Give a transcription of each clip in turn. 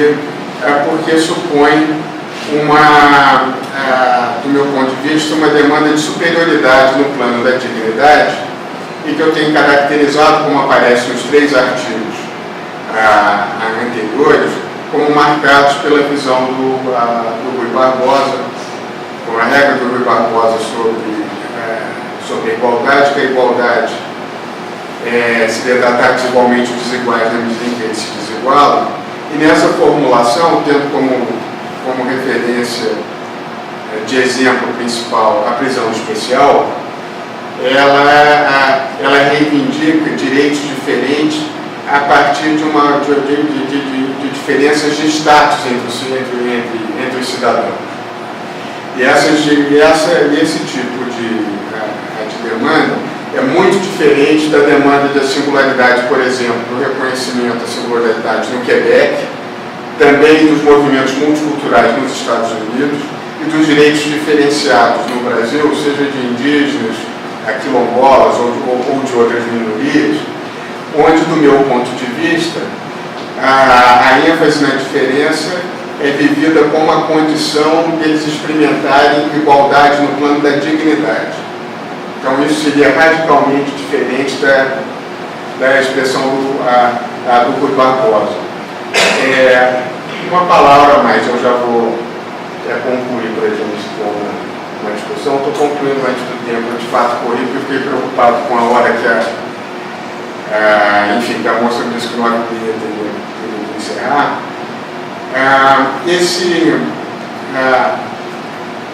defender, porque supõe do meu ponto de vista, uma demanda de superioridade no plano da dignidade, e que eu tenho caracterizado, como aparece nos 3 artigos anteriores, como marcados pela visão do Rui Barbosa, com a regra do Rui Barbosa sobre a igualdade, que a igualdade se deve tratar desigualmente os desiguais na medida em que eles se desigualam, e nessa formulação, tendo como referência de exemplo principal a prisão especial, ela reivindica direitos diferentes a partir de diferenças de status entre os cidadãos. E esse tipo de demanda é muito diferente da demanda da singularidade, por exemplo, do reconhecimento da singularidade no Quebec, também dos movimentos multiculturais nos Estados Unidos e dos direitos diferenciados no Brasil, seja de indígenas, quilombolas ou de outras minorias, onde, do meu ponto de vista, a ênfase na diferença é vivida como a condição deles experimentarem igualdade no plano da dignidade. Então, isso seria radicalmente diferente da expressão do Rui Barbosa. Uma palavra a mais, eu já vou concluir para a gente ter uma discussão. Estou concluindo antes do tempo, eu de fato corri, porque eu fiquei preocupado com a hora que que a moça disse que não havia que encerrar.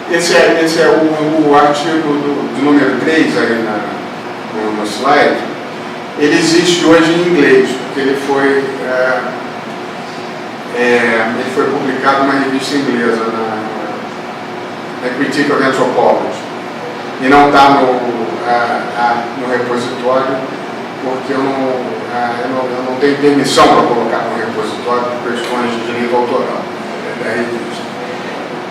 Esse é o artigo do número 3 aí no slide. Ele existe hoje em inglês, porque ele foi publicado numa revista inglesa, na Critique of Anthropology, e não está no repositório, porque eu não tenho permissão para colocar no repositório por questões de direito autoral da revista.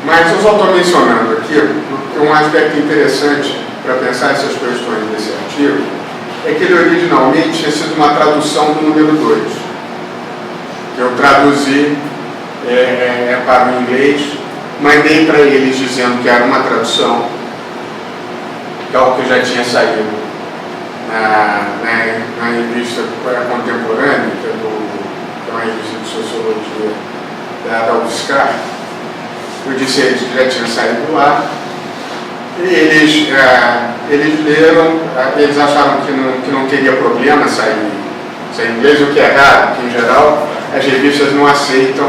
Mas eu só estou mencionando aqui, porque um aspecto interessante para pensar essas questões desse artigo é que ele originalmente tinha sido uma tradução do número 2, que eu traduzi para o inglês, mandei para eles dizendo que era uma tradução, que é algo que já tinha saído na revista contemporânea, que é uma revista de sociologia da UFSCar. Eu disse a eles que já tinha saído lá, e eles leram, eles acharam que não teria problema sair em inglês, o que é raro, porque em geral as revistas não aceitam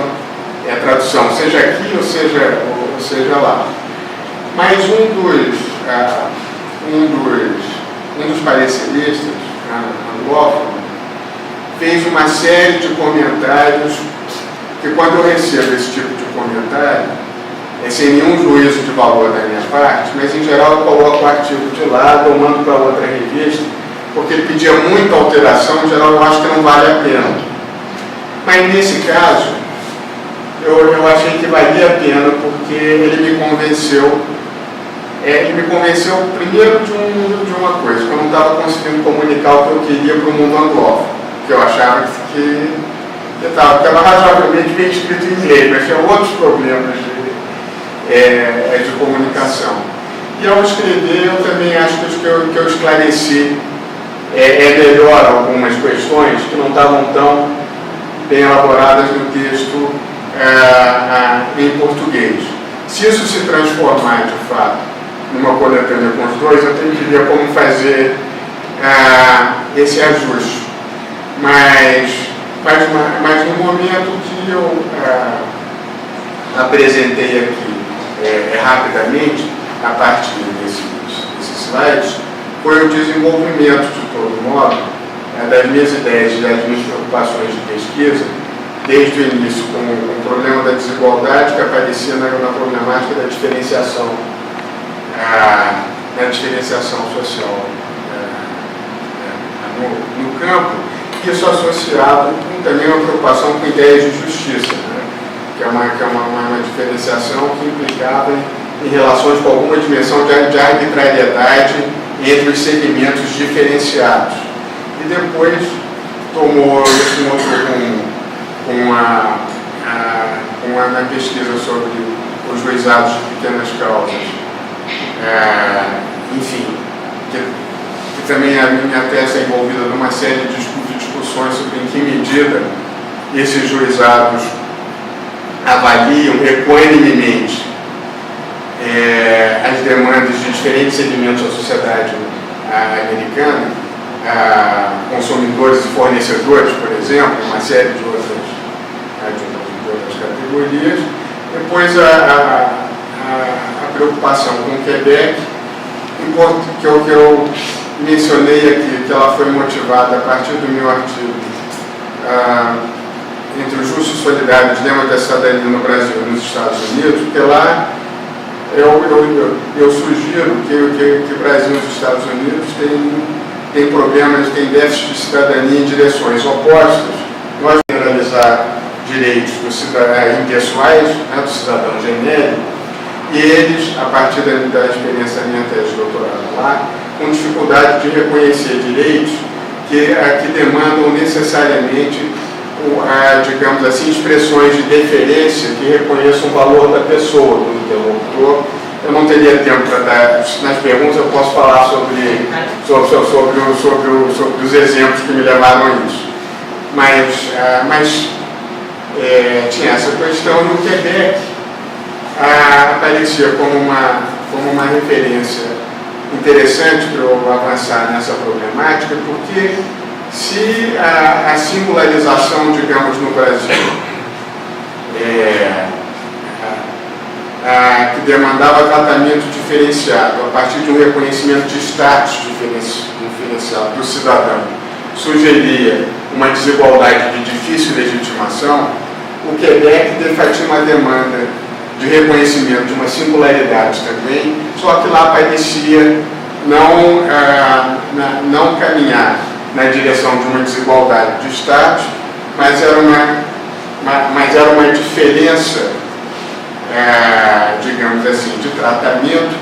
a tradução, seja aqui ou seja lá. Mas um dos pareceristas anglófonos fez uma série de comentários que, quando eu recebo esse tipo de comentário, sem nenhum juízo de valor da minha parte, mas em geral eu coloco o artigo de lado ou mando para outra revista, porque ele pedia muita alteração, em geral eu acho que não vale a pena. Mas nesse caso, eu achei que valia a pena, porque ele me convenceu. Ele me convenceu primeiro de uma coisa, que eu não estava conseguindo comunicar o que eu queria para o mundo anglófono, que eu achava que estava razoavelmente bem escrito em inglês, mas tinha outros problemas de comunicação. E ao escrever, eu também acho que eu esclareci melhor algumas questões que não estavam tão bem elaboradas no texto em português. Se isso se transformar, de fato, numa coletânea com os dois, eu tenho que ver como fazer esse ajuste. Mas no momento que eu apresentei aqui rapidamente, a partir desses slides, foi o desenvolvimento, de todo modo, das minhas ideias e das minhas preocupações de pesquisa, desde o início com o problema da desigualdade, que aparecia na problemática da diferenciação, social no campo, isso associado também a uma preocupação com ideias de justiça, né? que é uma diferenciação que implicava em relações com alguma dimensão de arbitrariedade entre os segmentos diferenciados. E depois tomou esse outro com na pesquisa sobre os juizados de pequenas causas. Enfim, que também a minha tese é envolvida numa série de discussões sobre em que medida esses juizados avaliam equanimemente as demandas de diferentes segmentos da sociedade americana, consumidores e fornecedores, por exemplo, uma série de outras categorias. Depois a preocupação com o Quebec, que eu mencionei aqui, que ela foi motivada a partir do meu artigo entre o justo e solidário, o dilema da cidadania no Brasil e nos Estados Unidos, porque lá eu sugiro que o Brasil e os Estados Unidos têm problemas, têm déficit de cidadania em direções opostas. Nós generalizar direitos impessoais, do cidadão genérico, e eles, a partir da experiência da minha tese de doutorado lá, com dificuldade de reconhecer direitos que demandam necessariamente, digamos assim, expressões de deferência que reconheçam o valor da pessoa, do interlocutor. Eu não teria tempo para dar, nas perguntas eu posso falar sobre os exemplos que me levaram a isso. Mas tinha essa questão, e o Quebec aparecia como uma referência interessante para eu avançar nessa problemática, porque se a singularização, digamos, no Brasil, que demandava tratamento diferenciado a partir de um reconhecimento de status diferenciado do cidadão, sugeria uma desigualdade de difícil legitimação, o Quebec tinha uma demanda de reconhecimento de uma singularidade também, só que lá parecia não caminhar na direção de uma desigualdade de status, mas era uma diferença, digamos assim, de tratamento,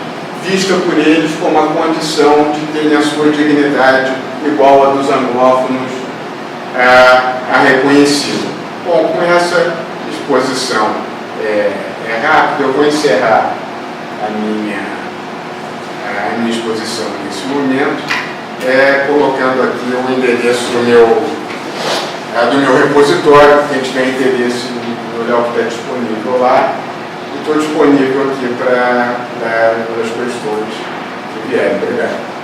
vista por eles como a condição de terem a sua dignidade igual a dos anglófonos reconhecida. Bom, com essa exposição rápida, eu vou encerrar a minha exposição nesse momento, colocando aqui o endereço do meu repositório. Quem tiver interesse em olhar o que está disponível lá, estou disponível aqui para as questões que vierem. Obrigado.